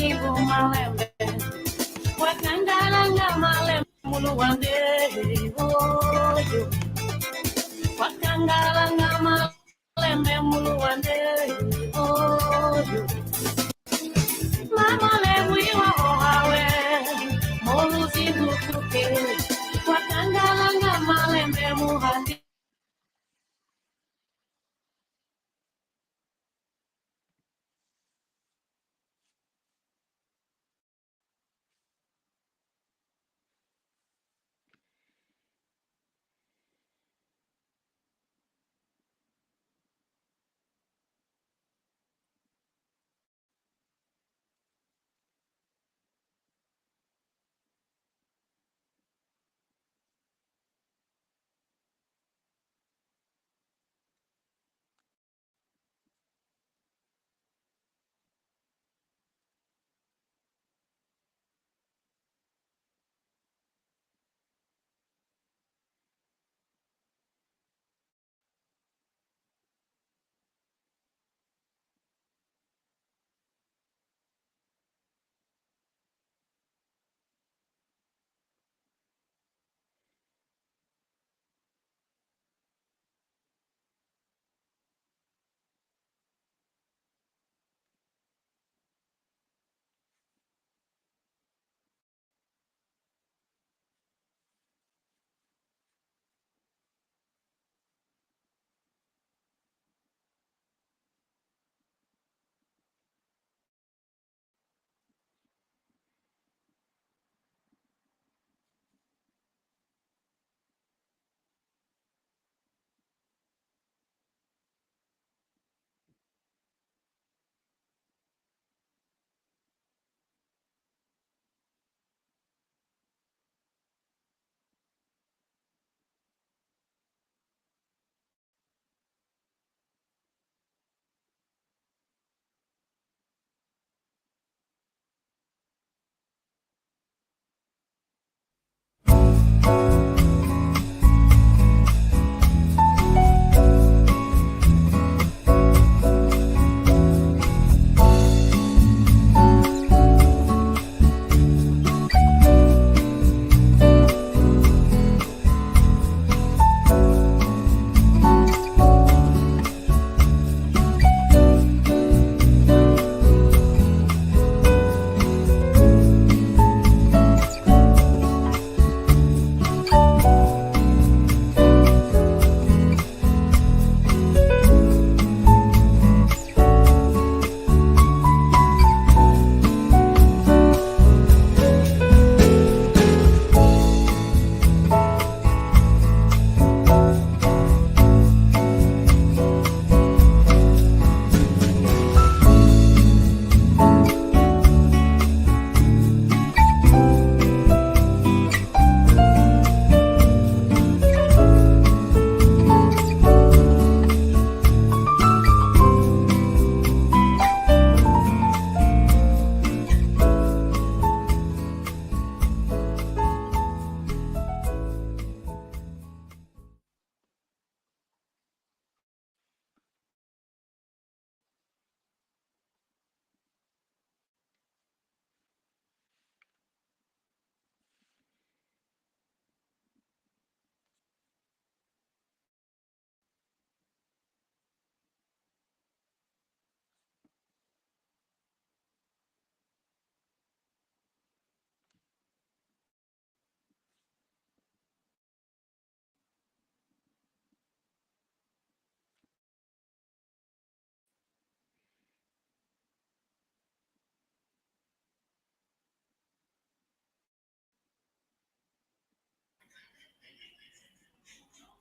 Moluzingo malembe Wakandalanga malembe Muluwande Oyo Wakandalanga malembe Muluwande Oyo Mama lewiwa ohawe Moluzingo kuke Wakandalanga malembe Muhandi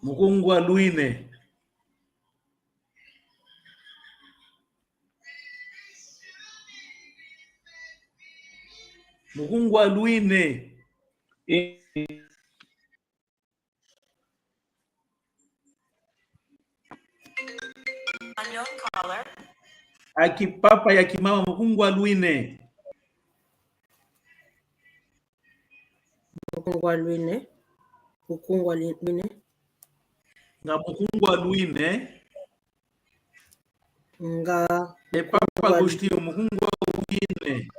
Mukungwa Luine. Mukungwa Luine. Unknown caller. Akipapa ya kimama Mukungwa Luine. Mukungwa Luine. Mukungwa Luine. Nga Mukungwa Luine. Nga Papa Agostinho Mukungwa Luine.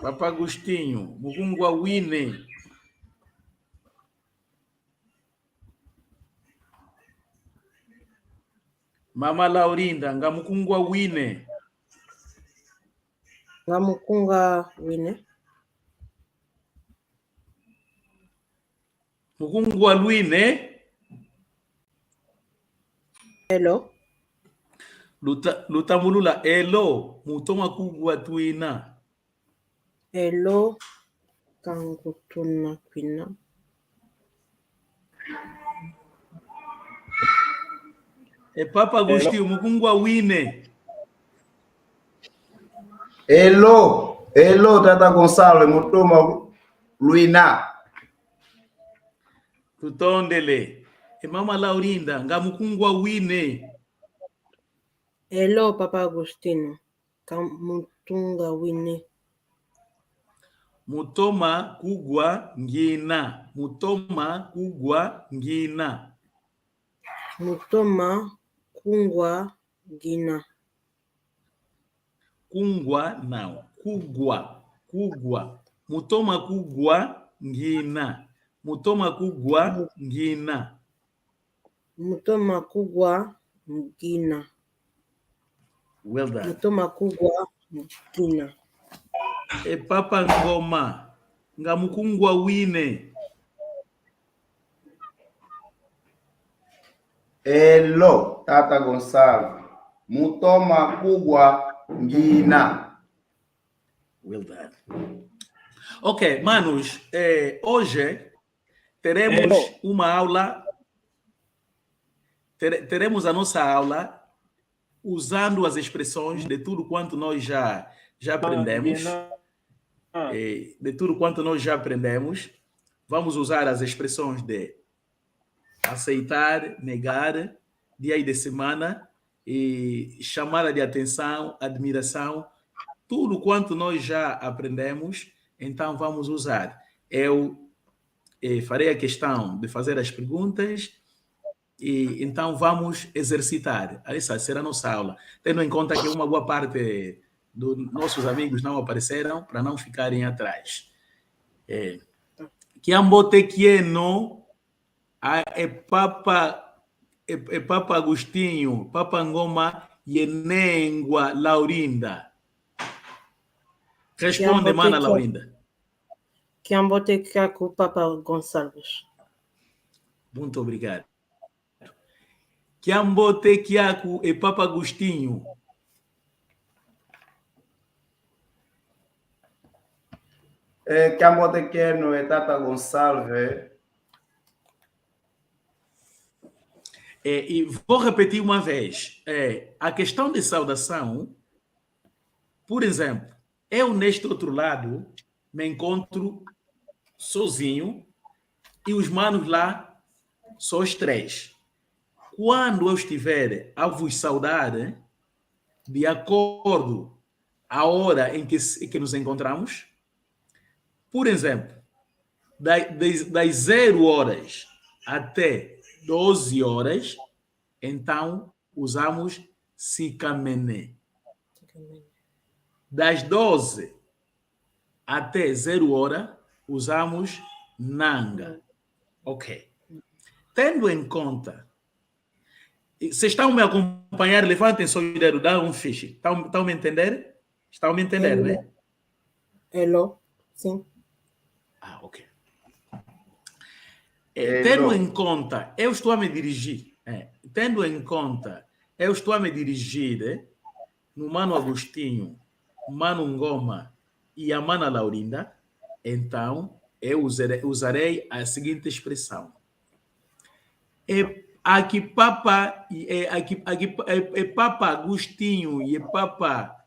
Papa Agostinho, Mukungwa Wine. Mama Laurinda, Ngamukungwa Wine. Ngamukunga Wine. Mukungwa Luine. Hello. Lutamulula elo, mutoma kugwa tuina. Hello. Kangutuna Kwina. Papa Agostinho, Mukungwa Wine. Hello, Tata Gonçalo, mutoma Luina. Tutondele. Mama Laurinda, Ngamukungwa Wine. Hello, Papa Agostino. Kamutunga Wine. Mutoma kugwa ngina. Mutoma kugwa ngina. Mutoma Kungwa Gina. Kungwa now. Kugwa. Mutoma kugwa ngina. Mutoma kugwa ngina. Mutoma Kugwa Gina. Well done. Mutoma Kugwa Gina. Papa Ngoma. Ngamukungwa Wine. Hello, Tata Gonçalo, mutoma kugwa ngina. Well done. Ok, manos, hoje teremos uma aula, teremos a nossa aula usando as expressões de tudo quanto nós já aprendemos. De tudo quanto nós já aprendemos, vamos usar as expressões de aceitar, negar, dia e de semana, e chamada de atenção, admiração, tudo quanto nós já aprendemos, então vamos usar. Eu farei a questão de fazer as perguntas e então vamos exercitar. Essa será a nossa aula. Tendo em conta que uma boa parte dos nossos amigos não apareceram, para não ficarem atrás. Kiambotekieno Papa Agostinho, Papa Ngoma Yenengwa Laurinda. Responde, mana Laurinda. Kiambotekia com Papa Gonçalves. Muito obrigado. Kiambotekiaku e Papa Agostinho. Kiambotekieno e Tata Gonçalves. E vou repetir uma vez. A questão de saudação, por exemplo, eu neste outro lado me encontro sozinho e os manos lá são os três. Quando eu estiver a vos saudar, de acordo à hora em que nos encontramos, por exemplo, das 0 horas até 12 horas, então usamos Sikamene. Das 12 até 0 hora, usamos Nanga. Ok. Tendo em conta, vocês estão me acompanhando? Levantem só o dedo, dá um fiche. Estão me entender? Estão me entender, né? Hello, sim. Ok. Tendo em conta, eu estou a me dirigir. Tendo em conta, eu estou a me dirigir no Mano Agostinho, Mano Ngoma e a Mana Laurinda, então eu usarei a seguinte expressão. Aqui Papa Agostinho e Papa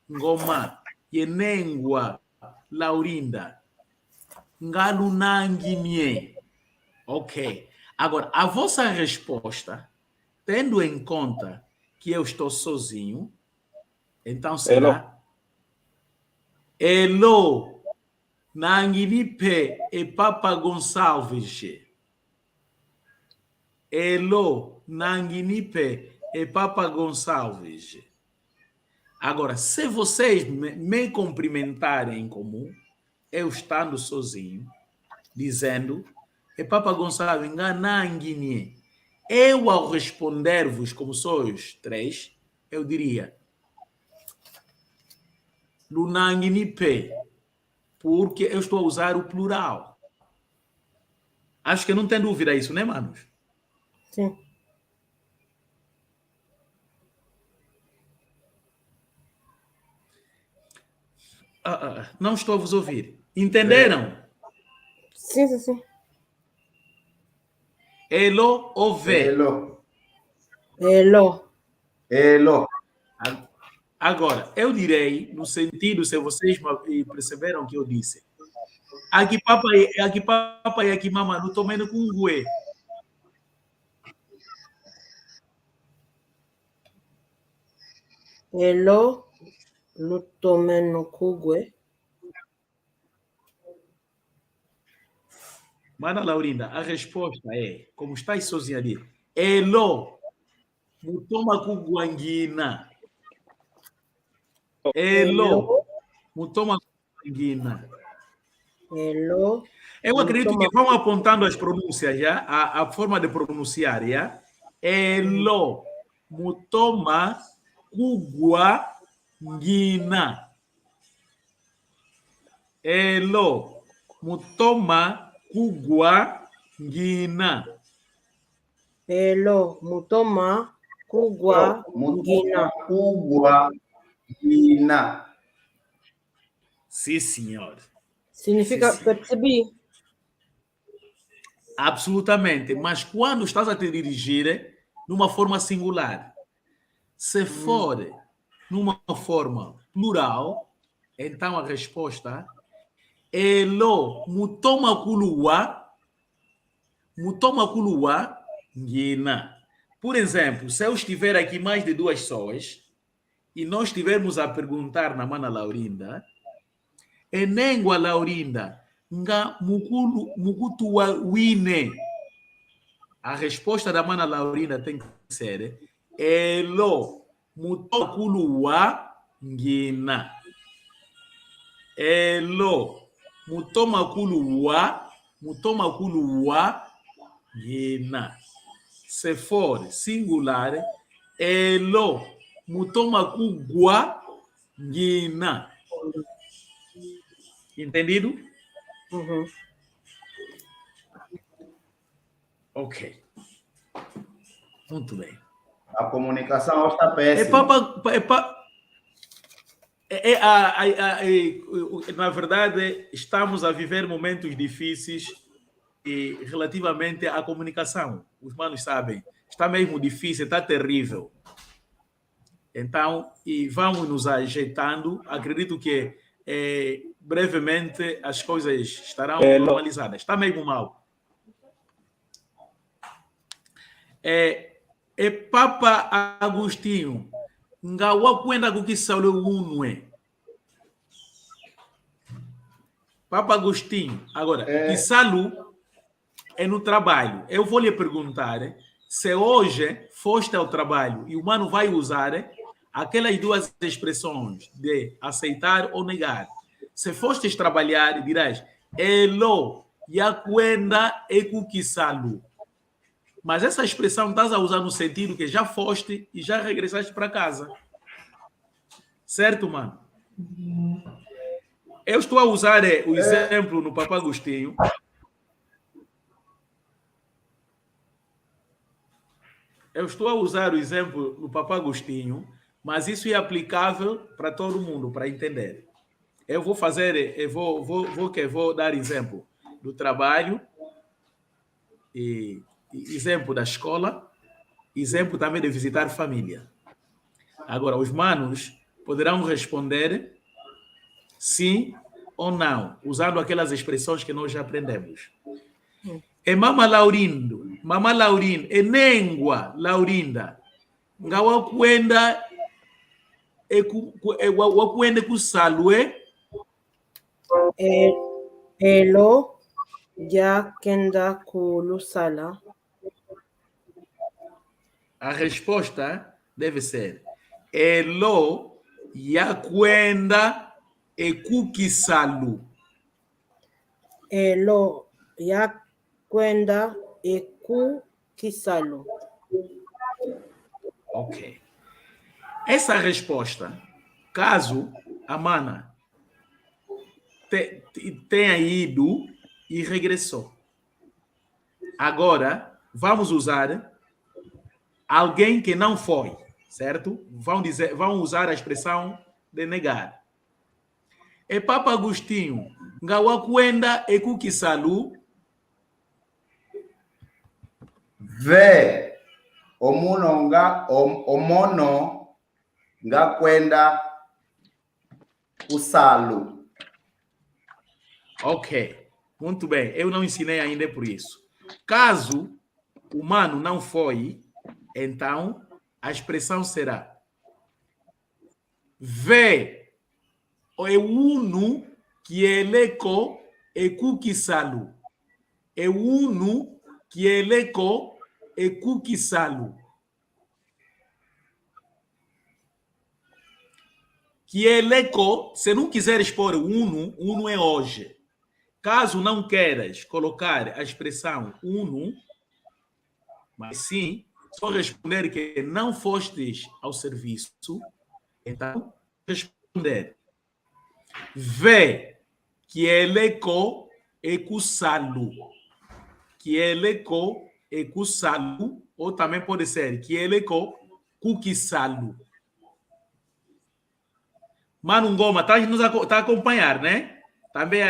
Ngoma e Nengwa Laurinda Ngalunangimie. Ok. Agora, a vossa resposta, tendo em conta que eu estou sozinho, então será Elo Nanginipe e Papa Gonçalves. Elo Nanginipe e Papa Gonçalves. Agora, se vocês me cumprimentarem em comum, eu estando sozinho, dizendo, e Papa Gonçalo, engananguinhe. Eu, ao responder-vos como sois três, eu diria, Lunanguinipe, porque eu estou a usar o plural. Acho que não tem dúvida isso, né, manos? Sim. Não estou a vos ouvir. Entenderam? Sim, sim, sim. Elo ou vê? Elo. Agora, eu direi, no sentido, se vocês perceberam que eu disse, aqui papai e aqui mamãe, não estou vendo com um guê. Elo. Lutomeno kugwe. Mana Laurinda, a resposta é, como está sozinha ali, Elo, mutoma kuguanguina. Elo, mutoma kuguanguina. Elo. Eu acredito que vão apontando as pronúncias, já, a forma de pronunciar, já. Elo, mutoma kuguanguina. Elo, mutoma kuguanguina. Elo. Mutoma kugwa ngina. Sim, senhor. Significa Sim, sim. percebi. Absolutamente. Mas quando estás a te dirigir numa forma singular, se for numa forma plural, então a resposta é Elo, mutoma kuluwa ngina. Por exemplo, se eu estiver aqui mais de duas pessoas e nós estivermos a perguntar na mana Laurinda, enengwa Laurinda, nga mukutua wine. A resposta da mana Laurinda tem que ser Elo, mutokuluwa ngina. Elo, mutomakuluwa ngina. Se for singular, Elo, mutomakugwa ngina. Entendido? Uhum. Ok. Muito bem. A comunicação está péssima. Na verdade, estamos a viver momentos difíceis e relativamente à comunicação. Os manos sabem, está mesmo difícil, está terrível. Então, e vamos nos ajeitando. Acredito que brevemente as coisas estarão normalizadas. Está mesmo mal. Papa Agostinho, ngawa kwenda kukisaulo unwe. Papa Agostinho, agora, Kisalu é no trabalho. Eu vou lhe perguntar se hoje foste ao trabalho e o mano vai usar aquelas duas expressões de aceitar ou negar. Se fostes trabalhar, dirás, Elo, yakwenda ekukisalu. Mas essa expressão estás a usar no sentido que já foste e já regressaste para casa. Certo, mano? Eu estou a usar o exemplo no Papa Agostinho. Eu estou a usar o exemplo no Papa Agostinho, mas isso é aplicável para todo mundo, para entender. Eu vou fazer, vou dar exemplo do trabalho, e exemplo da escola, exemplo também de visitar família. Agora, os manos poderão responder sim ou não, usando aquelas expressões que nós já aprendemos. E mama Laurindo, enengwa Laurinda, nga wakwenda kusalwe. Elo. Ya kenda kulusala. A resposta deve ser Elo, yakwenda ekukisalu. Elo yakwenda ekukisalu. Ok. Essa resposta, caso a mana tenha ido e regressou. Agora, vamos usar alguém que não foi, certo? Vão usar a expressão de negar. E Papa Agostinho, ngawakwenda ekukisalu. Ve omono ngakwenda kusalu. Ok, muito bem. Eu não ensinei ainda por isso. Caso o humano não foi, então a expressão será ve eunu kieleko ekukisalu. Eunu kieleko ekukisalu. Kieleko, se não quiseres pôr uno é hoje. Caso não queiras colocar a expressão uno, mas sim, só responder que não fostes ao serviço, então responder ve kieleko ekusalu. Kieleko ekusalu, ou também pode ser kieleko kukisalu. Mano Ngoma, tá a acompanhar, né? Também,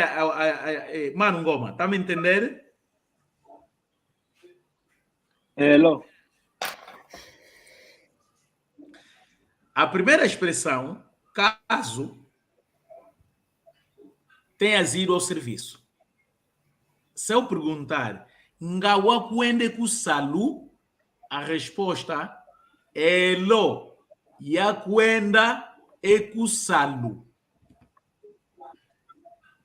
Mano Ngoma, tá me entender? Hello. A primeira expressão, caso tenhas ido ao serviço. Se eu perguntar, ngawakwende kusalu, a resposta é lo yakwenda ekusalu.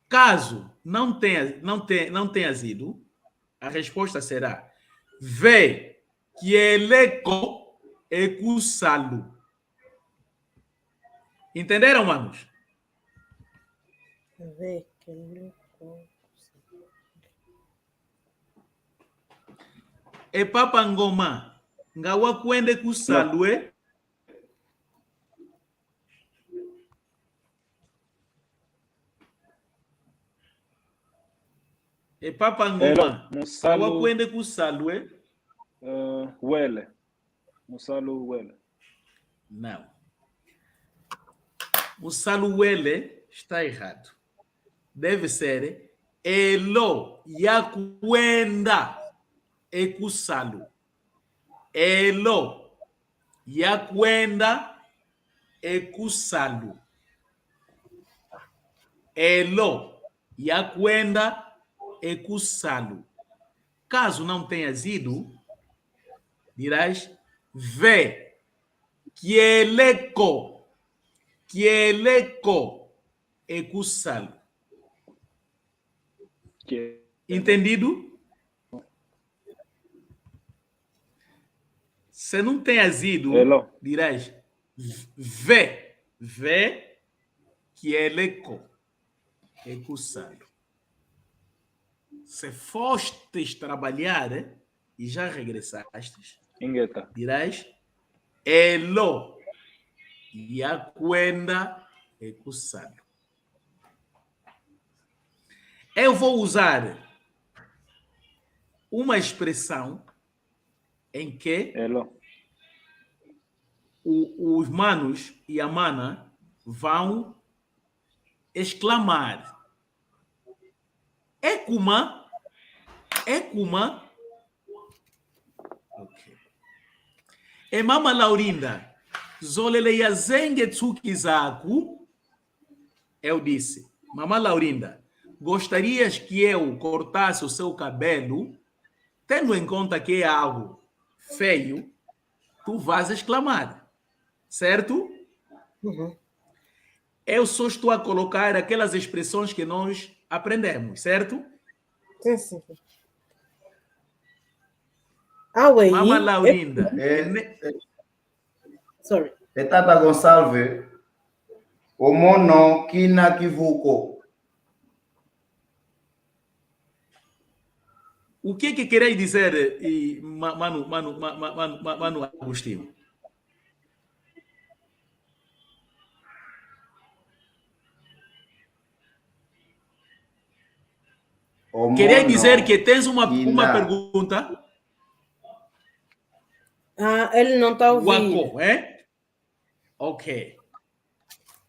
Caso não tenhas ido, a resposta será ve kieleko ekusalu. Entenderam, manos? Ve kieleko. E Papa Ngoma, ngawakwende kusalu, eh? E Papa Ngoma, ngawakwende kusalu, eh? Wele. Musalu Wele. Não. Musalu Wele está errado. Deve ser elo yakwenda ekusalu. Elo yakwenda ekusalu. Elo yakwenda ekusalu. Caso não tenhas ido, dirás ve kieleko ekusalu. Entendido? Se não tenhas ido, Hello. dirás ve kieleko ekusalu. Se fostes trabalhar e já regressaste, Ingeta. dirás elo yakwenda ekusalu. Eu vou usar uma expressão em que Hello. os manos e a mana vão exclamar Ekuma. Ok. E Mama Laurinda, zolele yazenge tsukizaku. Eu disse, Mama Laurinda, gostarias que eu cortasse o seu cabelo, tendo em conta que é algo feio, tu vais exclamar, certo? Uhum. Eu só estou a colocar aquelas expressões que nós aprendemos, certo? Sim. Awe, Mama Laurinda. sorry. Tata Gonçalves, Omono kina kivuko. O que queria dizer, Mano Agostinho? Queria dizer que tens uma pergunta? Ele não está ouvindo. Guaco, é? Ok.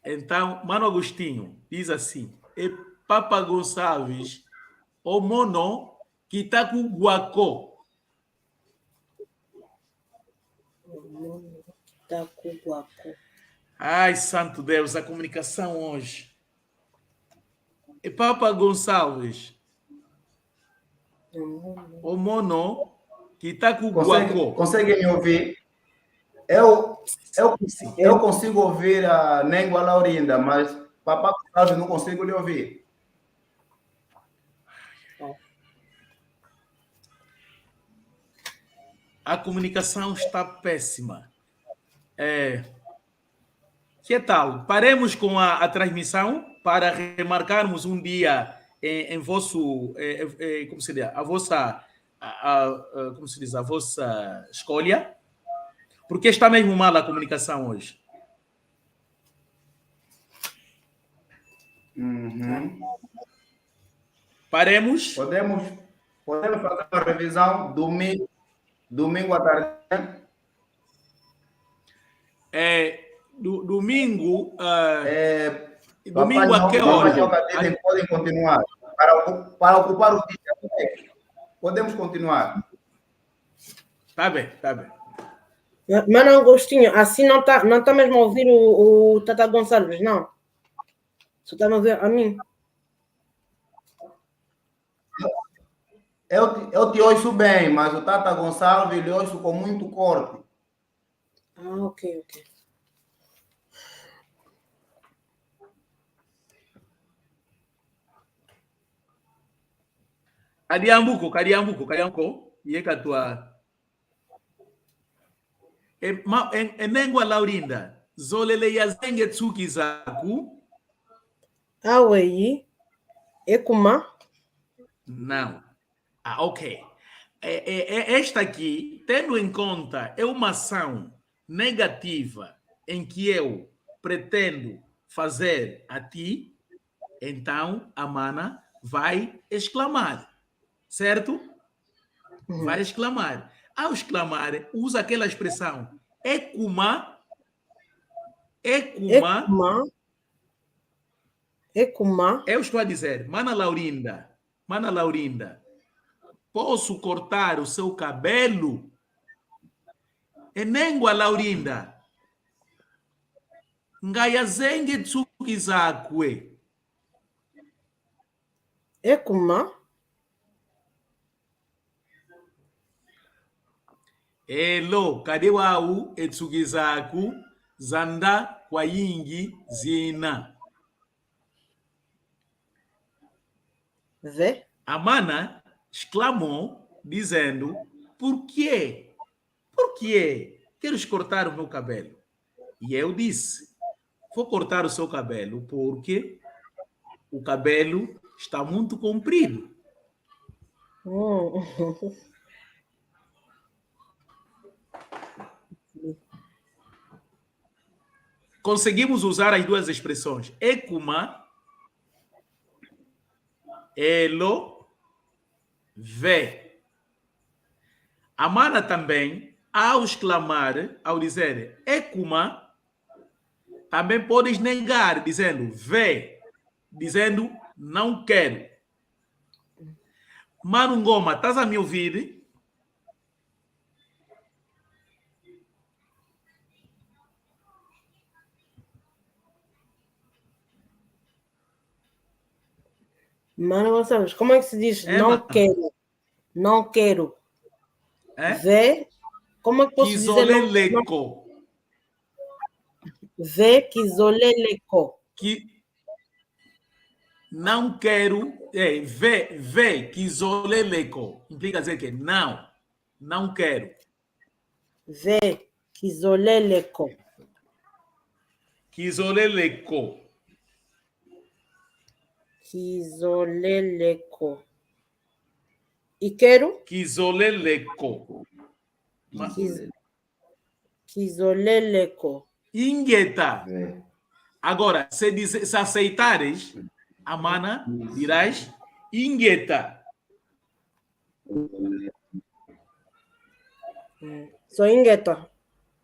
Então, Mano Agostinho diz assim: é Papa Gonçalves, o mono que está com guaco. Está com guaco. Ai, santo Deus, a comunicação hoje. É Papa Gonçalves, o mono que está com guaco. Consegue me ouvir? Eu consigo ouvir a Nengua Laurinda, mas Papa Gonçalves não consigo lhe ouvir. A comunicação está péssima. Que tal? Paremos com a transmissão para remarcarmos um dia em vosso, como se diz, a vossa, como se diz, a vossa escolha, porque está mesmo mal a comunicação hoje. Uhum. Paremos. Podemos fazer uma revisão domingo à tarde. Domingo. Domingo a que hora? Podem continuar. Para ocupar o dia. Podemos continuar. Tá bem, tá bem. Mano Agostinho, assim não tá mesmo a ouvir o Tata Gonçalves, não? Só está a ouvir a mim? Eu te ouço bem, mas o Tata Gonçalves lhe ouço com muito corte. Ok. Kariambuko. Iye katua. Nengua Laurinda, zolele yazenge tsuki zaku. Awei. Ekuma? Não. Ok. Esta aqui, tendo em conta, é uma ação negativa em que eu pretendo fazer a ti, então a mana vai exclamar, certo? Uhum. Vai exclamar. Ao exclamar, usa aquela expressão Ekuma. Eu estou a dizer, Mana Laurinda, posso cortar o seu cabelo? Enengua Laurinda. Ngayazenge tsuki zakwe. Ekuma? Elo, kade wau etsuki zaku zanda kwa yingi zina. Vê? A mana exclamou, dizendo: por quê? Por quê? Queres cortar o meu cabelo? E eu disse: vou cortar o seu cabelo porque o cabelo está muito comprido. Conseguimos usar as duas expressões. Ekuma, elo, vê. A mana também, ao exclamar, ao dizer Ekuma, também podes negar, dizendo vê, dizendo não quero. Mano Ngoma, estás a me ouvir? Mano Gonçalves, como é que se diz não mano. quero? Não quero. Vê? Como é que posso dizer Kizoleleko. Vê kizoleleko. Que não quero. Vê kizoleleko. Implica dizer que não quero. Vê kizoleleko. Kizoleleko. Kizoleleko. Ikero? Kizoleleko. Kizoleleko. Ingeta. Vê. Agora, se aceitares, Amana, dirás ingeta. Só ingeta.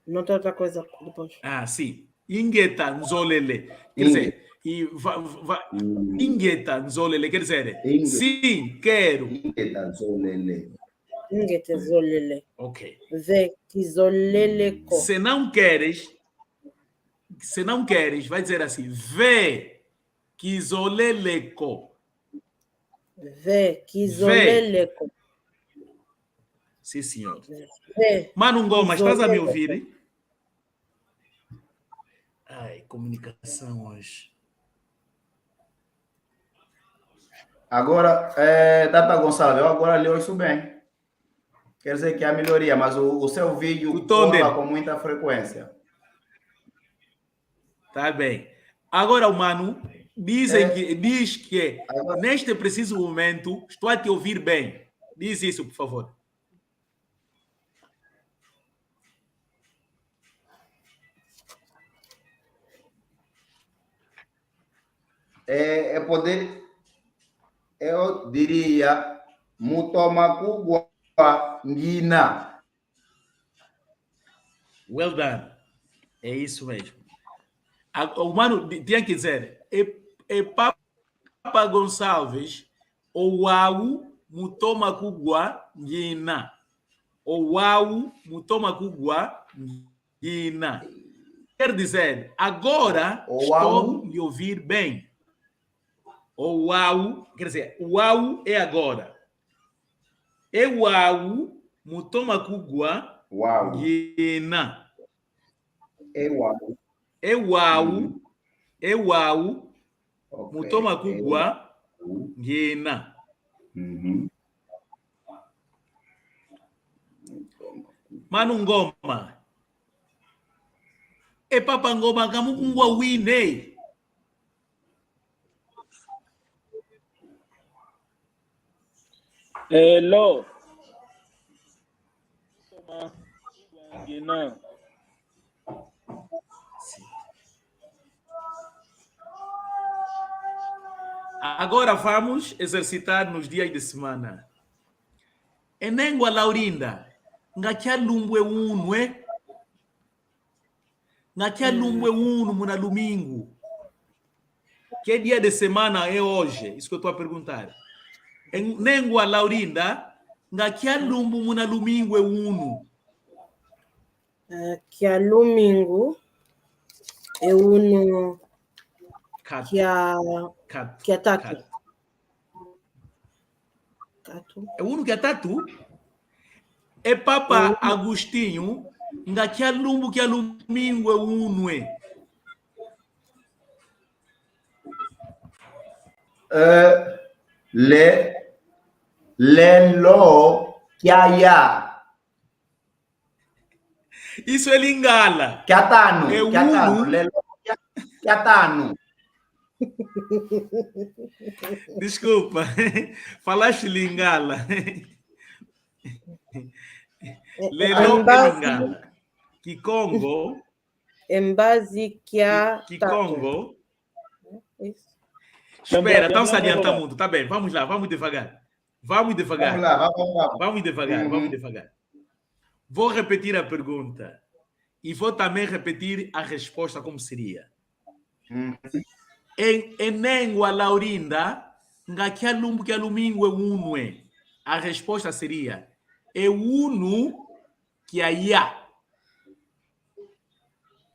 Não tem outra coisa depois. Ah, sim. Ingeta nzolele. Quer dizer, ingeta nzolele. Quer dizer, Ingeta. sim, quero. Ingeta zolele. Ingeta zolele. Ok. Vê kizoleleko. Se não queres, vai dizer assim, vê kizoleleko. Vê kizoleleko. Sim, senhor. Vê. Mano Ngoma, estás a me Kizoleleko. ouvir? Ai, comunicação hoje. Agora, Tata Gonçalves, eu agora lhe ouço bem. Quer dizer que há melhoria, mas o seu vídeo O tom dele. cola com muita frequência. Tá bem. Agora, o Mano diz que Agora- neste preciso momento estou a te ouvir bem. Diz isso, por favor. É poder, eu diria, Mutomakugwa Ngina. Well done. É isso mesmo. O Mano tinha que dizer, é Papa Gonçalves, ou Uau, Mutomakugwa Ngina. Ou Uau, Mutomakugwa Ngina. Quer dizer, agora Uau. estou a me ouvir bem. O uau, quer dizer, o uau é agora. É uau, mutomakugwa, Uau. guina. É uau. É uau, é uau, Ok. mutomakugwa, guina. Uhum. Manu Ngoma. É Papa Ngoma, kamukungwa wine. Hello. Guiná. Agora vamos exercitar nos dias de semana. Enengwa Laurinda, ngakia lumbwe unwe, ngakia lumbwe unu muna domingo. Que dia de semana é hoje? Isso que eu estou a perguntar. Enengwa Laurinda, ngakia lumbu muna domingo é unu. Que a domingo é uno Cat, que a tatu. cat. Tatu. É unu que é tatu? É Papa Agostinho, ngakia lumbu que a domingo é unu. Lelo Kiaya. Isso é Lingala. Kiatano. É Kiatano. uno. Lelo Kiatano. Desculpa, falaste Lingala. Lelo é Lingala. Kikongo. Em base que a tatu. Kikongo. Isso. Espera, estão se adiantando muito. Tá bem, vamos lá, vamos devagar. Vamos devagar. Vamos lá, vamos. Vamos devagar, Uhum. vamos devagar. Vou repetir a pergunta e vou também repetir a resposta como seria. Em Enengwa Laurinda, ngakia lumbu que alumingo é unue. A resposta seria é unu que a ia.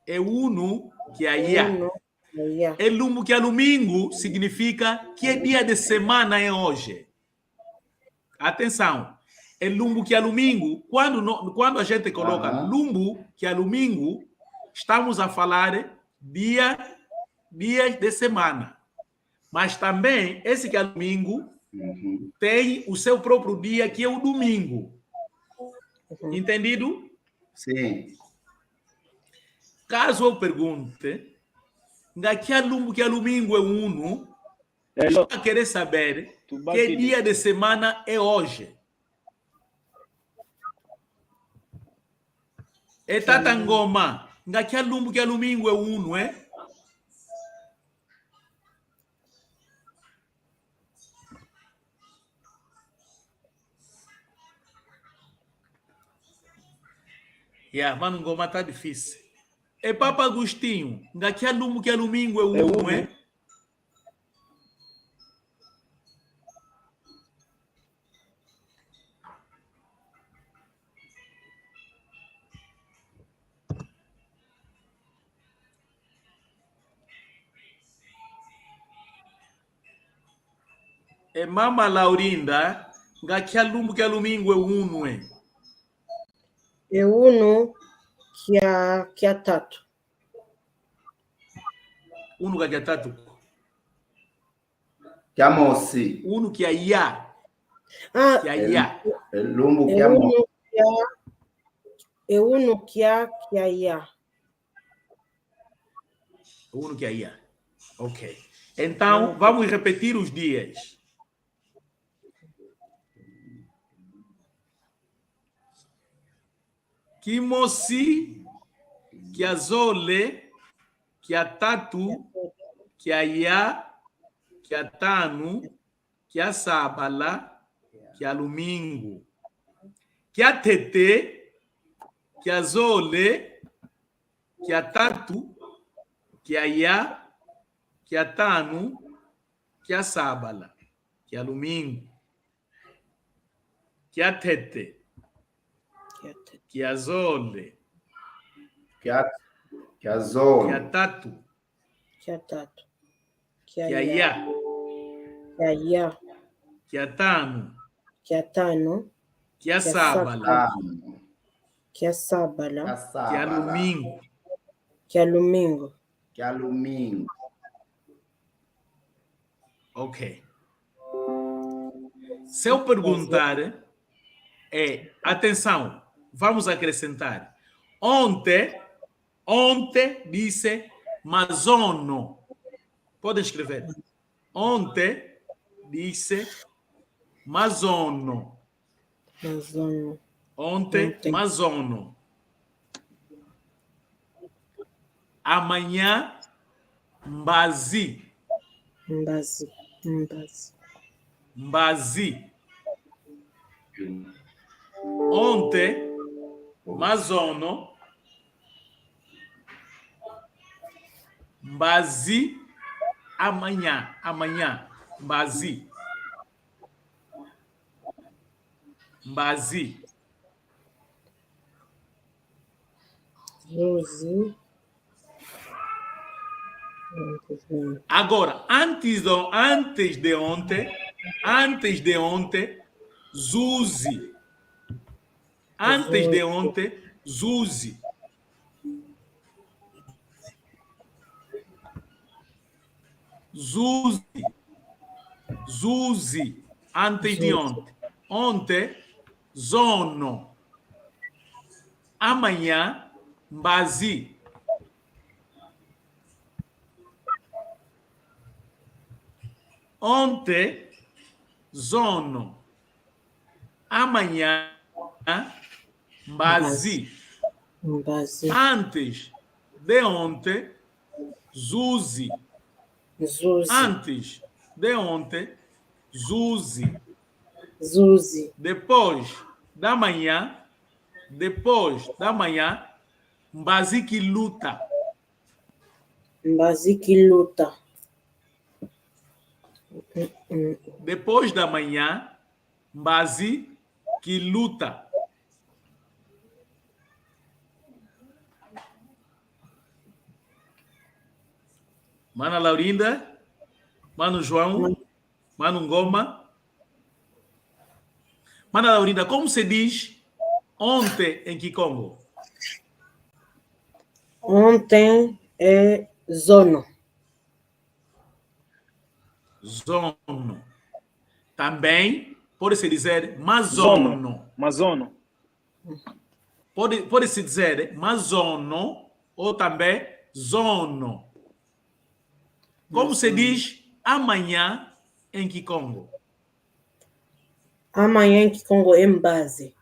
É unu que a ia. Uno, yeah. É lumbu que alumingo significa que dia de semana é hoje. Atenção. É lumbu que alumingo, quando a gente coloca lumbu que alumingo, estamos a falar dias de semana. Mas também, esse que é domingo, tem o seu próprio dia, que é o domingo. Entendido? Sim. Caso eu pergunte, Ngaki alumbo que alumingo é uno. Hello. Para querer saber Tu que dia de semana é hoje. É tatangoma. Ngaki alumbo que alumingo é uno, é? Mano, ngoma tá difícil. É Papa Agostinho. Ngaki alumbo que alumingo é uno, é? É Mama Laurinda. Ngaki alumbo que alumingo é uno, é? É uno que é tato. Uno que é tato. Que a moci. Uno que é ia. Ah, Que é ia. Lumbo que é a moci. uno que é ia. Uno que é ia. Ok. Então, vamos repetir os dias. Kimosi, que a zole, que a tatu, que a ia, que a tanu, que a sábala, que a domingo, que a tete, que a zole, que a tatu, que a ia, que a tanu, que a sábala, que a domingo, que a tete, que a zole, Que a que a zona. tatu, Que é tato. que a ia, Que é ia. que a tanu, Que é tano. que a sábala, Que é sábala. Que a que a sábala. domingo. Que é domingo. Que a domingo. Ok. Se eu perguntar, atenção, vamos acrescentar. Ontem disse mazono. Podem escrever. Ontem disse mazono. Mazono. Ontem, mazono. Amanhã, mbazi. Mbazi. Mbazi. Ontem, mazono. Mbazi. Amanhã. Mbazi. Zuzi. Agora, antes de ontem, Zuzi. Antes de ontem, Zuzi. Zuzi. Antes de ontem. Ontem, zono. Amanhã, mbazi. Ontem, zono. Amanhã, mbazi. Antes de ontem, Zuzi. Antes de ontem, Zuzi. Depois da manhã, mbazi que luta. Depois da manhã, mbazi que luta. Mana Laurinda, Mano João, Mano Ngoma. Mana Laurinda, como se diz ontem em Kikongo? Ontem é zono. Zono. Também pode-se dizer mazono. Mazono. Pode-se dizer mazono ou também zono. Como se diz amanhã em Kikongo? Amanhã em Kikongo é Mbazi.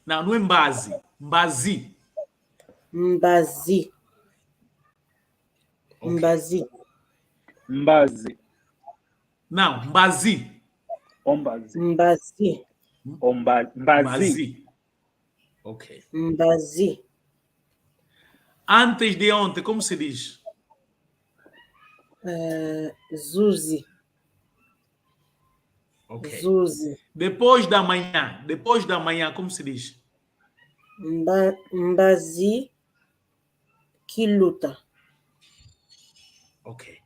Não, não é Mbazi. Mbazi. Mbazi. Ok. Mbazi. Mbazi. Não, Mbazi. Ombazi. Mbazi. Mbazi. Mbazi. Ok. Mbazi. Antes de ontem, como se diz? Zuzi. Ok. Zuzi. Depois da manhã, como se diz? Mbazi Kiluta. Ok.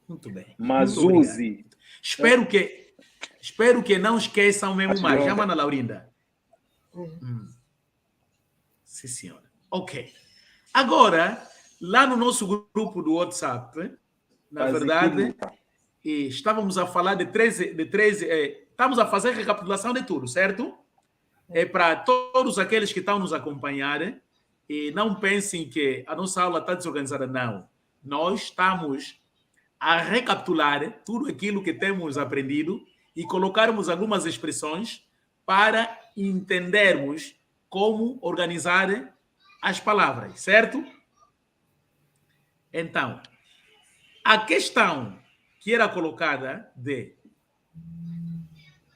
Muito bem. Muito Mazuzi. obrigado. Espero que não esqueçam mesmo mais. Chama na Laurinda. Sim, senhora. Ok. Agora, lá no nosso grupo do WhatsApp, na verdade, estávamos a falar de 13 estamos a fazer recapitulação de tudo, certo? É para todos aqueles que estão nos acompanhar e não pensem que a nossa aula está desorganizada, não. Nós estamos a recapitular tudo aquilo que temos aprendido e colocarmos algumas expressões para entendermos como organizar as palavras, certo? Então, a questão que era colocada de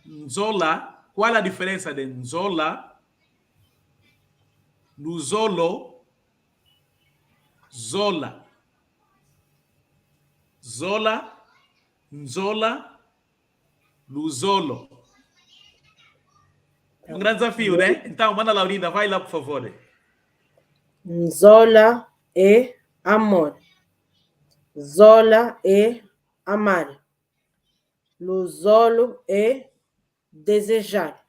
Nzola, qual a diferença de Nzola, Luzolo, Zola? Zola, Nzola, Luzolo. Um grande desafio, né? Então, manda Laurinda, vai lá, por favor. Nzola é amor. Zola é amar. Luzolo é desejar.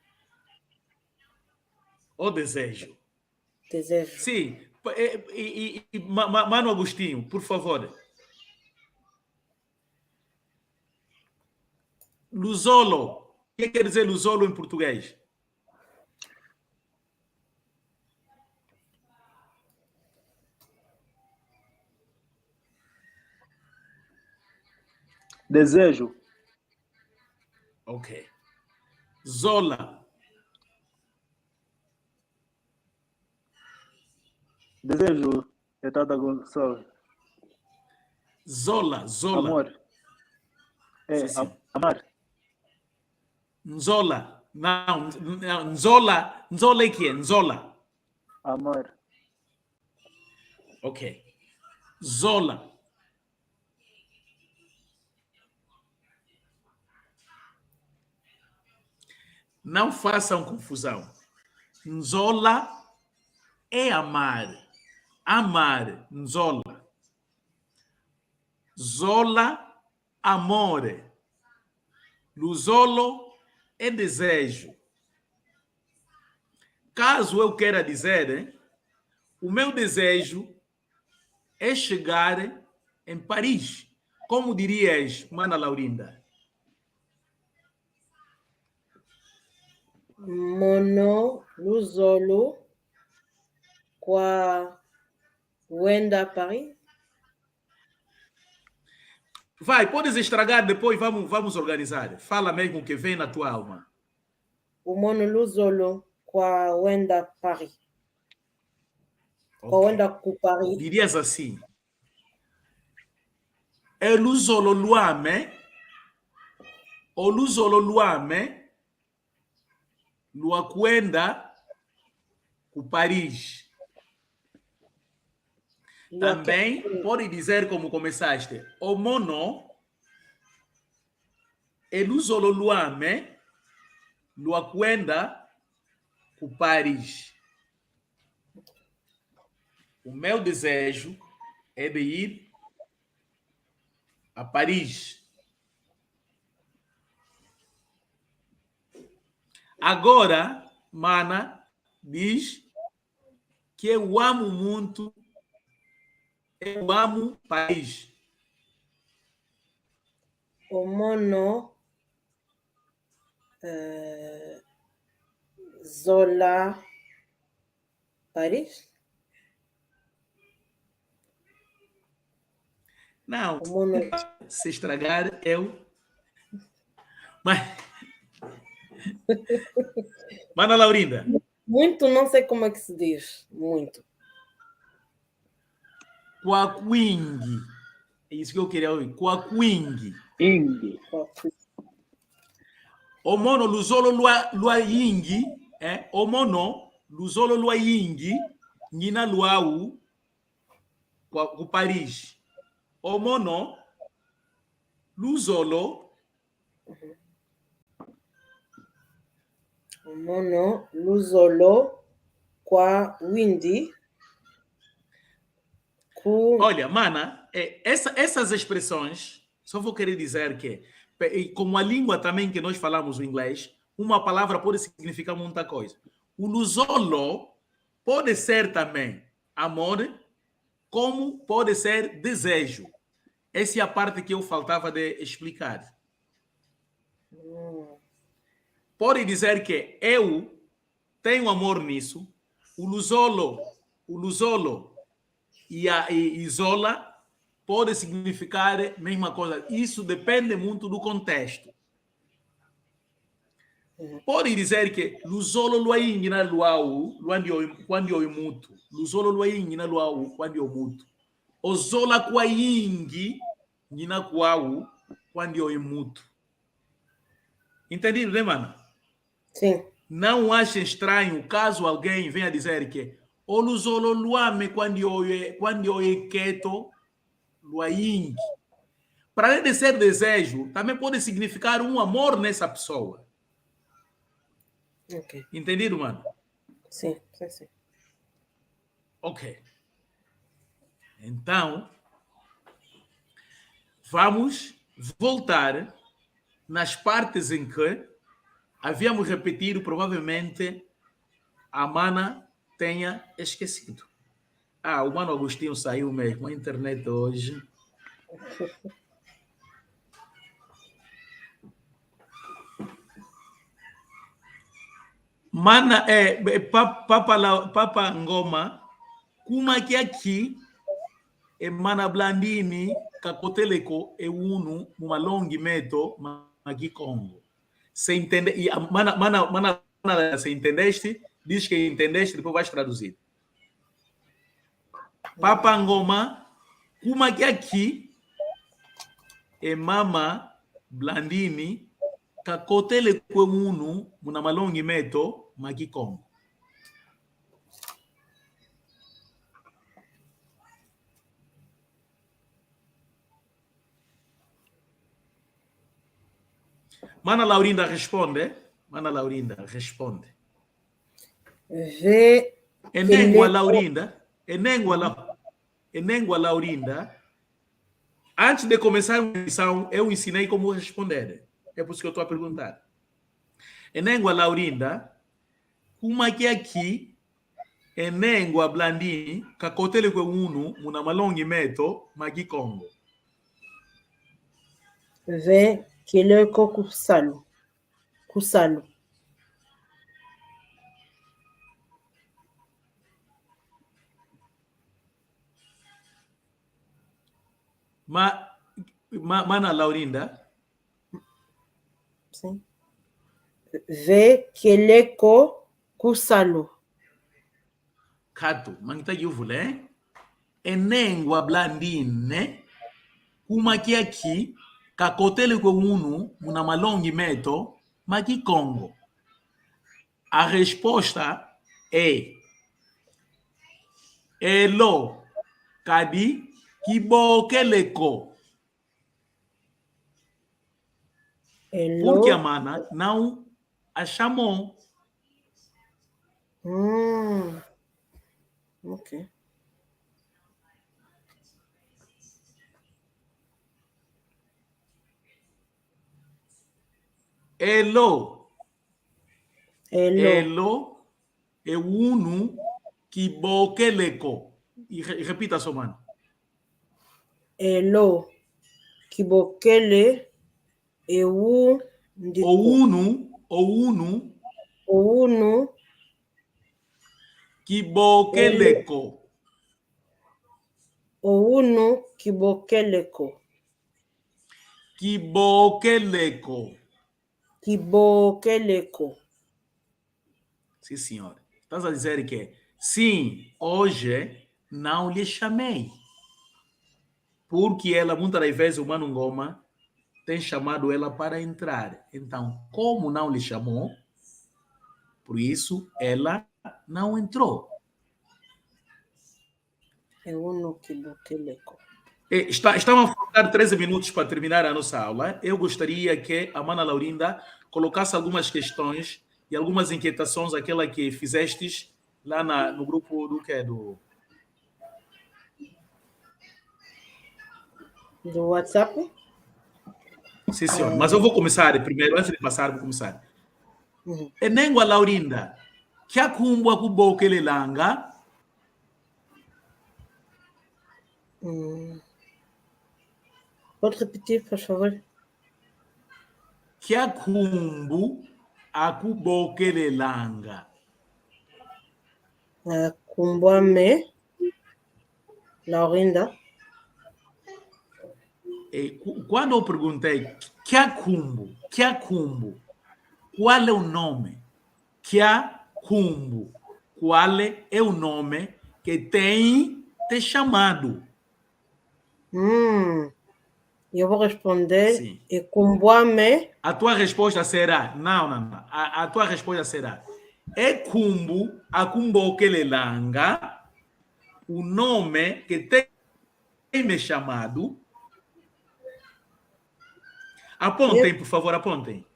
O desejo. Desejo. Sim. Mano Agostinho, por favor. Luzolo. O que quer dizer Luzolo em português? Desejo. Ok. Zola. Desejo. É Tata Gonçalves. Zola. Amor. É, Sim. amar. Nzola. Não, Nzola. Nzola é que é? Nzola. Amar. Ok. Zola. Não façam confusão. Nzola é amar. Amar. Nzola. Zola, amor. Luzolo é desejo. Caso eu queira dizer, o meu desejo é chegar em Paris. Como dirias, Mana Laurinda? Mono Luzolo kwa Wenda Paris. Vai, podes estragar depois, vamos organizar. Fala mesmo o que vem na tua alma. O Mono Luzolo kwa Wenda Paris. Kwa Ok. Wenda ku Paris. Dirias assim. É Luzolo Luame. O Luzolo Luame. Luakwenda com Paris. Também pode dizer como começaste. O mono é Luzolo Luame. Luakwenda com Paris. O meu desejo é de ir a Paris. Agora, Mana diz que eu amo muito, eu amo Paris. O Mono Zola Paris. Não, O mono... se estragar, eu... Mas... Mana Laurinda. Muito, não sei como é que se diz. Muito. Quaquing. É isso que eu queria ouvir. Quaquing. Ing. O mono luzolo lua yingi. O mono luzolo lua yingi. Nina luau. Com Paris. O mono luzolo. O mono luzolo qua windy. Olha, mana, essas expressões, só vou querer dizer que, como a língua também que nós falamos o inglês, uma palavra pode significar muita coisa. O luzolo pode ser também amor, como pode ser desejo. Essa é a parte que eu faltava de explicar. Pode dizer que eu tenho amor nisso, o luzolo e a isola pode significar a mesma coisa. Isso depende muito do contexto. Pode dizer que luzolo luaingi na luau quando eu muto. Luzolo luaingi na luau quando eu muto. Ozola kwaingi na kuau quando eu muto. Entendido, né, mano? Sim. Não achem estranho caso alguém venha dizer que o luzolo luame quando eu quieto luaingi. Para além de ser desejo, também pode significar um amor nessa pessoa. Ok. Entendido, mano? Sim, sim, sim. Ok. Então, vamos voltar nas partes em que havíamos repetido, provavelmente a mana tenha esquecido. Ah, o Mano Agostinho saiu mesmo. A internet hoje. Mana, Papa Ngoma, kuma que aqui é Mana Blandini, Cacoteleko, e Uno, uma longa meto, aqui Congo. Se entende, e mana, se entendeste, diz que entendeste, depois vais traduzir. Papa Ngoma, kuma que aqui é Mama Blandini, Cacoteleko, Uno, uma longa meto, aqui Congo. Mana Laurinda responde. Mana Laurinda responde. Enengua Laurinda. Enengua Laurinda. Antes de começar a missão, eu ensinei como responder. É por isso que eu estou a perguntar. Enengua Laurinda. Como é que aqui Enengua Blandini, Cacotele com uno, uma malongue meto, Magi Congo. Vê que ele é Kusalo. Kusalo. Mana Laurinda. Sim. Vê que ele é Kusalo. Cato, mangita yuvule. Enengua Blandine, kuma que aqui, Cacotele com uno, uma malongue meto, Magi Congo. A resposta é Elo, Kadi, Kibokeleko. Porque a mana não a chamou. Ok. Elo é uno Kibokeleko. E repita só, mano. Elo, Kibokele, o uno, Kibokeleko. Ounu Kibokeleko. Kibokeleko. Kibokeleko. Sim, senhor. Estás a dizer que sim, hoje não lhe chamei. Porque ela, muitas das vezes, o Mano Ngoma tem chamado ela para entrar. Então, como não lhe chamou, por isso ela não entrou. Ounu Kibokeleko. Estamos a faltar 13 minutos para terminar a nossa aula. Eu gostaria que a Mana Laurinda colocasse algumas questões e algumas inquietações, aquela que fizestes lá no grupo do que? Do WhatsApp? Sim, senhor. Mas eu vou começar primeiro, antes de passar, vou começar. Enengwa Laurinda, que akumbwa kubokele langa? Pode repetir, por favor? Que akumbu akubokele langa? Kumbwame Laurinda. Quando eu perguntei que acumbo, qual é o nome? Que acumbo, qual é o nome que tem te chamado? Eu vou responder. Sim. E Kumbwame. A tua resposta será, não. A tua resposta será, é kumbu akumbokelelanga, o nome que tem me chamado. Apontem, por favor, apontem.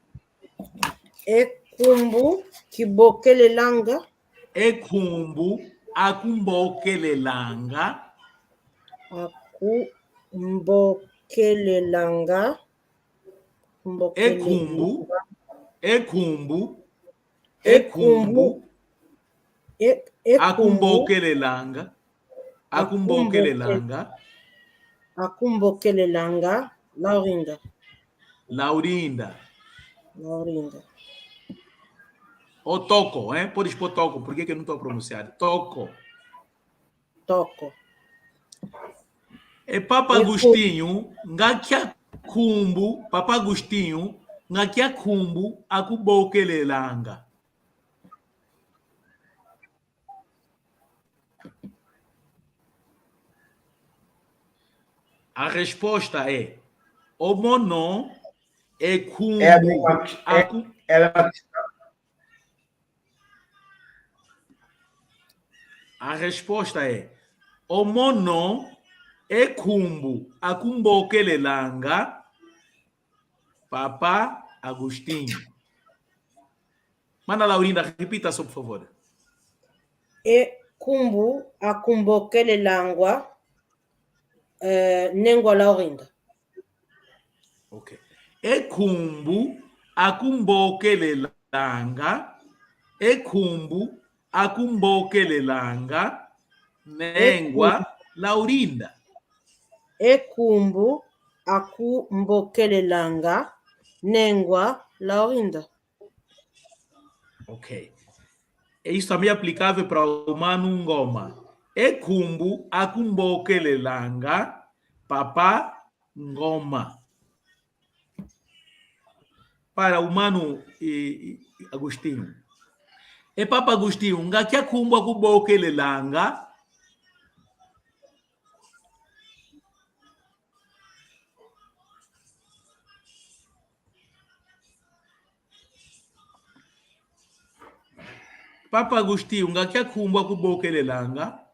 Ekumbu Kibokelelanga. Ekumbu akumbokelelanga. Akumbokelelanga. Ekumbu akumbokelelanga. Akumbokelelanga. Laurinda. Ou toco, hein? Podes pôr toco. Por que eu não estou a pronunciar? Toco. E Papa Agostinho, ngakia kumbu, Papa Agostinho, ngakia kumbu akubokelelanga. A resposta é: o mono é kumbu. A resposta é: o mono é kumbu akumbokelelanga. Papa Agostinho. Mana Laurinda, repita só, por favor. E kumbu akumbokelelanga. Nengwa Laurinda. Ok. E kumbu akumbokelelanga. E kumbu akumbokelelanga. Nengwa Laurinda. E kumbu akumbokelelanga. Nengwa Laurinda. Ok. Isso também é aplicável para o Mano Ngoma. E kumbu akumbokelelanga. Papa Ngoma. Para o Mano Agostinho. E Papa Agostinho, ngakia kumbu akubokelelanga. Papa Agostinho, ngakia kumbu akubokelelanga.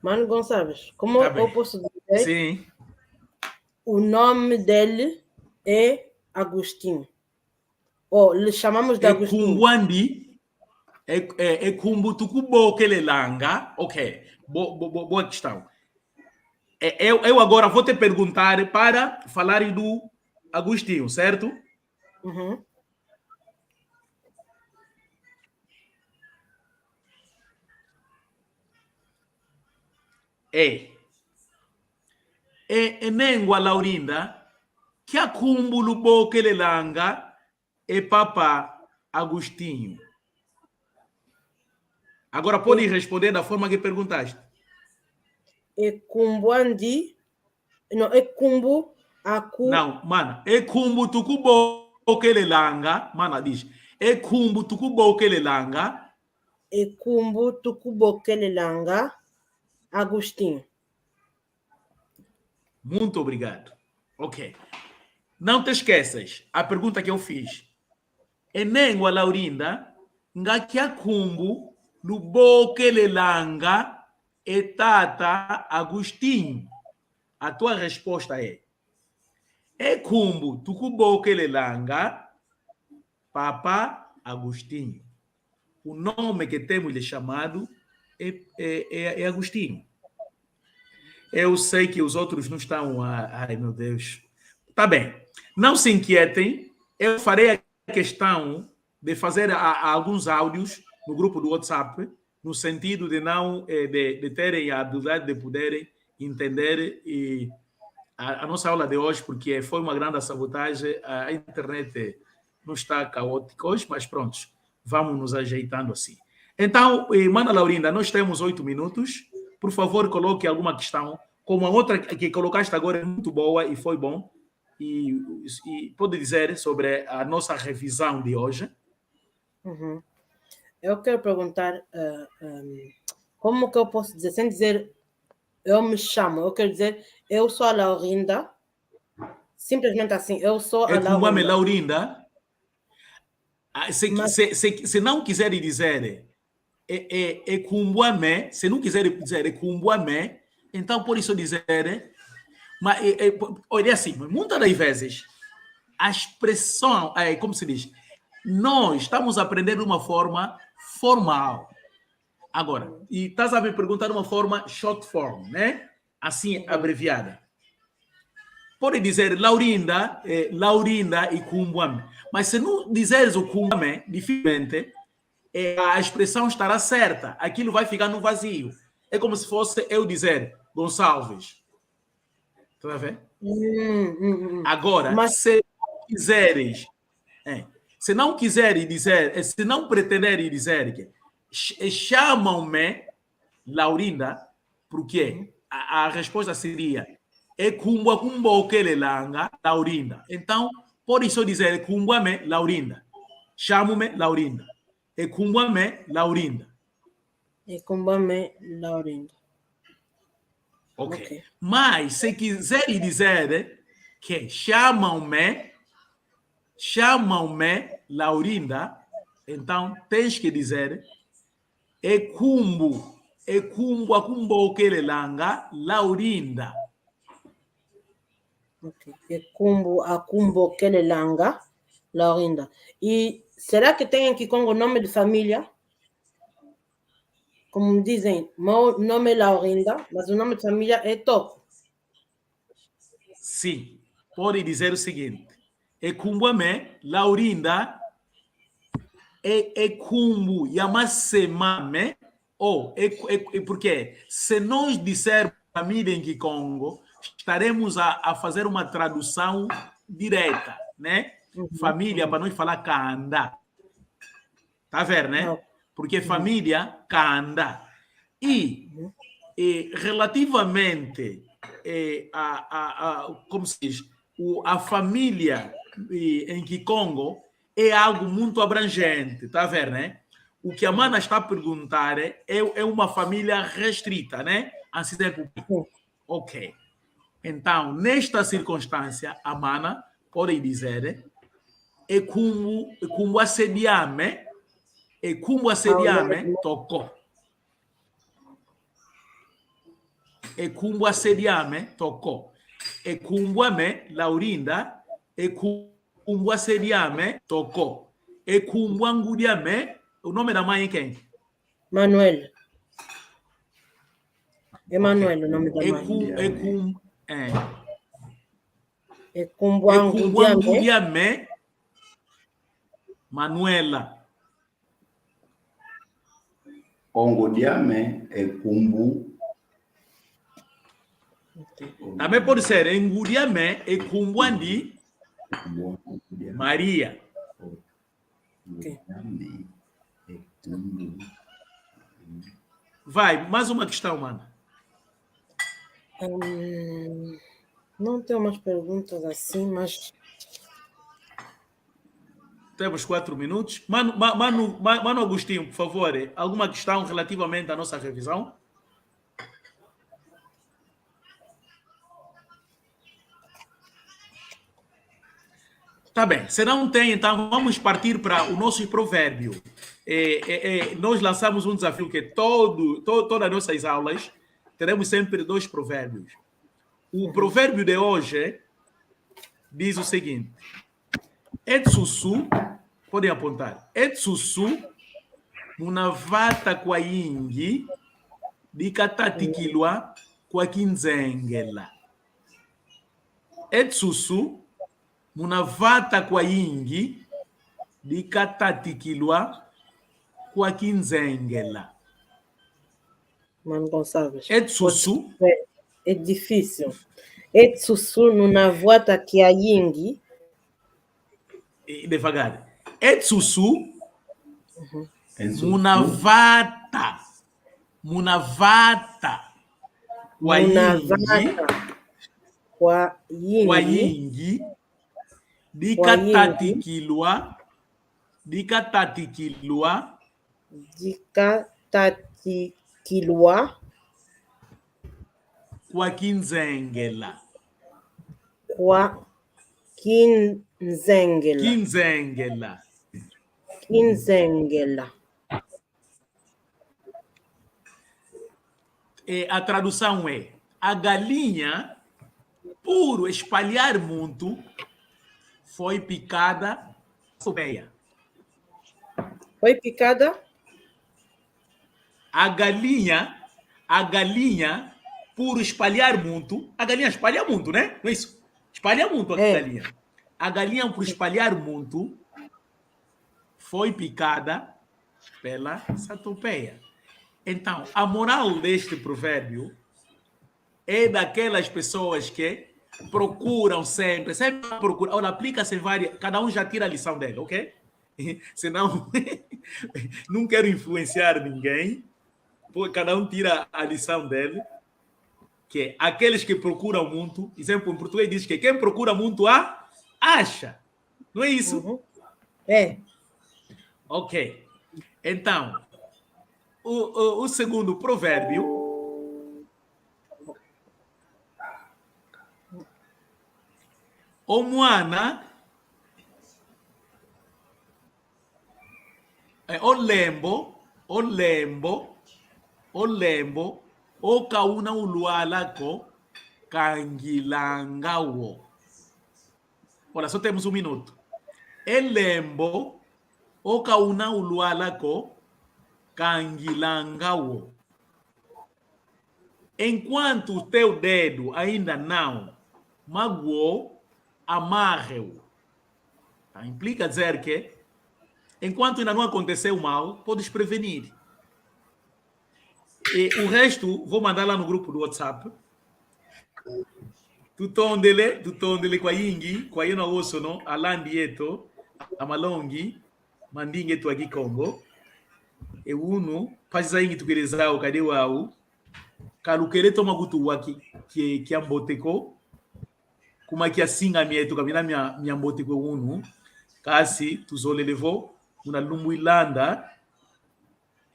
Mano Gonçalves, como eu posso dizer? Sim. O nome dele é Agostinho. Ou lhe chamamos de Agostinho. Kumbuandi é kumbu tukubokelelanga. Ok. Boa questão. Eu agora vou te perguntar para falar do Agostinho, certo? Enengwa Laurinda, que akumbu lubokelelanga e Papa Agostinho. Agora pode responder da forma que perguntaste. Ekumbuandi. Não, Ekumbu Aku. Não, mana. Ekumbu tukubo kelelanga. Mana diz. Ekumbu tukubo kelelanga. Ekumbu Tukubokelelanga. Agostinho. Muito obrigado. Ok. Não te esqueças a pergunta que eu fiz. Enengwa Laurinda, ngakia kumbu lubokelelanga etata Agostinho. A tua resposta é kumbu tukubokelelanga Papa Agostinho. O nome que temos lhe chamado é Agostinho. Eu sei que os outros não estão... Ai, meu Deus. Tá bem. Não se inquietem. Eu farei a questão de fazer alguns áudios no grupo do WhatsApp, no sentido de não de terem a habilidade de poderem entender a nossa aula de hoje, porque foi uma grande sabotagem. A internet não está caótica hoje, mas pronto, vamos nos ajeitando assim. Então, Mana Laurinda, nós temos 8 minutos. Por favor, coloque alguma questão. Como a outra que colocaste agora é muito boa e foi bom. E pode dizer sobre a nossa revisão de hoje? Uhum. Eu quero perguntar como que eu posso dizer, sem dizer eu me chamo, eu quero dizer eu sou a Laurinda, simplesmente assim, eu sou a Laurinda. Laurinda. Se não quiser dizer Kumbuame, se não quiser dizer Kumbuame, então por isso dizer... Mas, olha assim, muitas das vezes, a expressão, como se diz, nós estamos a aprender de uma forma formal. Agora, e estás a me perguntar de uma forma short form, né? Assim, abreviada. Pode dizer Laurinda, Laurinda e Kumbuame. Mas se não dizeres o Kumbuame, dificilmente, a expressão estará certa. Aquilo vai ficar no vazio. É como se fosse eu dizer Gonçalves. Está a ver? Agora, mas... se não quiseres dizer, se não pretenderem dizer que chamam-me Laurinda, porque a resposta seria kumbo kelelanga Laurinda. Então, pode só dizer kumbuame Laurinda. Chamo-me Laurinda. Kumbuame Laurinda. Kumbuame Laurinda. Ok. Mas se quiserem dizer que chamam-me Laurinda, então tens que dizer kumbo kelelanga Laurinda. Ok. Kumbo kelelanga Laurinda. E será que tem aqui com o nome de família? Como dizem, meu nome é Laurinda, mas o nome de família é Toco. Sim, pode dizer o seguinte: Kumbuame Laurinda kumbu yamasemame ou porque se nós dissermos família em Kikongo, estaremos a fazer uma tradução direta, né? Família, para nós falar Kanda. Tá a ver, né? Porque família, Kanda. E relativamente como se diz, a família em Kikongo é algo muito abrangente, tá a ver, né? O que a Mana está a perguntar é uma família restrita, né? Assim tempo. Ok. Então, nesta circunstância, a Mana pode dizer como assediame tocou. Kumbu assediame tocou. Kumbuame Laurinda kumbu assediame tocou. Kumbu angudiame, o nome da mãe é quem? Manuel. Emanuel, o nome da mãe. Kumbu angudiame Manuela. Ongudiame kumbu. Também pode ser Enguriame e Kumbuandi Maria. Ok. É tudo. Vai, mais uma questão, mano. Não tenho mais perguntas assim, mas Temos 4 minutos. Mano Agostinho, por favor, alguma questão relativamente à nossa revisão? Tá bem, se não tem, então vamos partir para o nosso provérbio. Nós lançamos um desafio que todas as nossas aulas teremos sempre 2 provérbios. O provérbio de hoje diz o seguinte: Etsusu, podem apontar, Etsusu munavata kwa yingi dikatatikilwa kwa kinzengela. Etsusu munavata kwa yingi dikatatikilwa kwa kinzengela. Mano Gonçalves. Etsusu É difícil. Etsusu nunavata kiayingi. Devagar. Etsusu munavata kwa yingi Kwa yingi dikatatikilwa dikatatikilwa kwa kinzengela. kwa kinzengela. A tradução é: a galinha, por espalhar muito, foi picada sobeia. Foi picada? A galinha, por espalhar muito, a galinha espalha muito, né? Não é isso? Espalha muito a galinha. A galinha, por espalhar muito, foi picada pela centopeia. Então, a moral deste provérbio é daquelas pessoas que procuram sempre procuram. Olha, aplica-se várias, cada um já tira a lição dele, ok? Senão, não quero influenciar ninguém, porque cada um tira a lição dele, que é aqueles que procuram muito, exemplo, em português diz que quem procura muito acha. Não é isso? É. Ok. Então, o segundo provérbio omwana olembo okauna ulwalako kangilangawo. Olha, só temos 1 minuto. Elembo okauna ulwalako kangilangawo. Enquanto o teu dedo ainda não magoou, amarre-o. Tá? Implica dizer que, enquanto ainda não aconteceu mal, podes prevenir. E o resto, vou mandar lá no grupo do WhatsApp. Tutondele kwa yingi, kwa yena oso no, alandi yeto, amalongi, mandingi yetu aqui Congo. E uno, faz aí que tu queres ao, cadê o au? Kalukere toma gutu waki, que amboteko. Kuma que assim a minha tu camina minha amboteko uno. Kasi, tu zole levou, una lumbuilanda.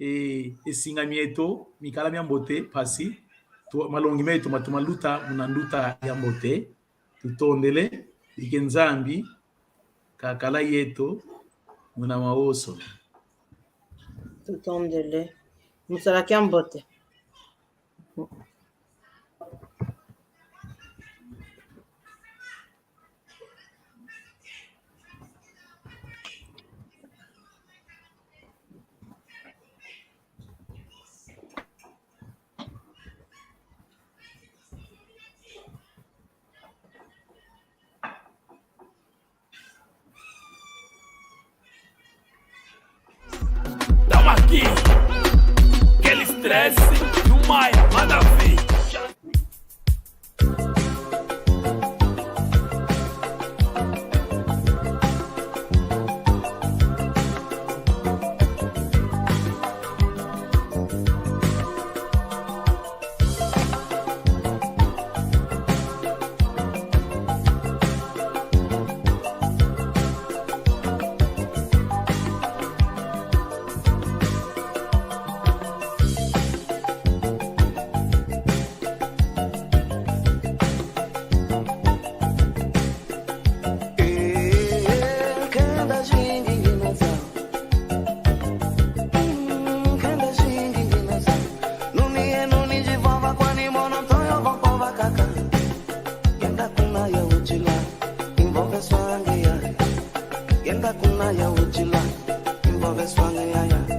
E singa mieto mikala miambote pasi to malongi meto matumaluta munanduta yambote tutondele ikenzambi kakala yeto muna maoso Tutondele musala kiambote. Tamo aqui, aquele estresse do Maia, manda vir. Genda kuna ya uchila Imbobe swange yaya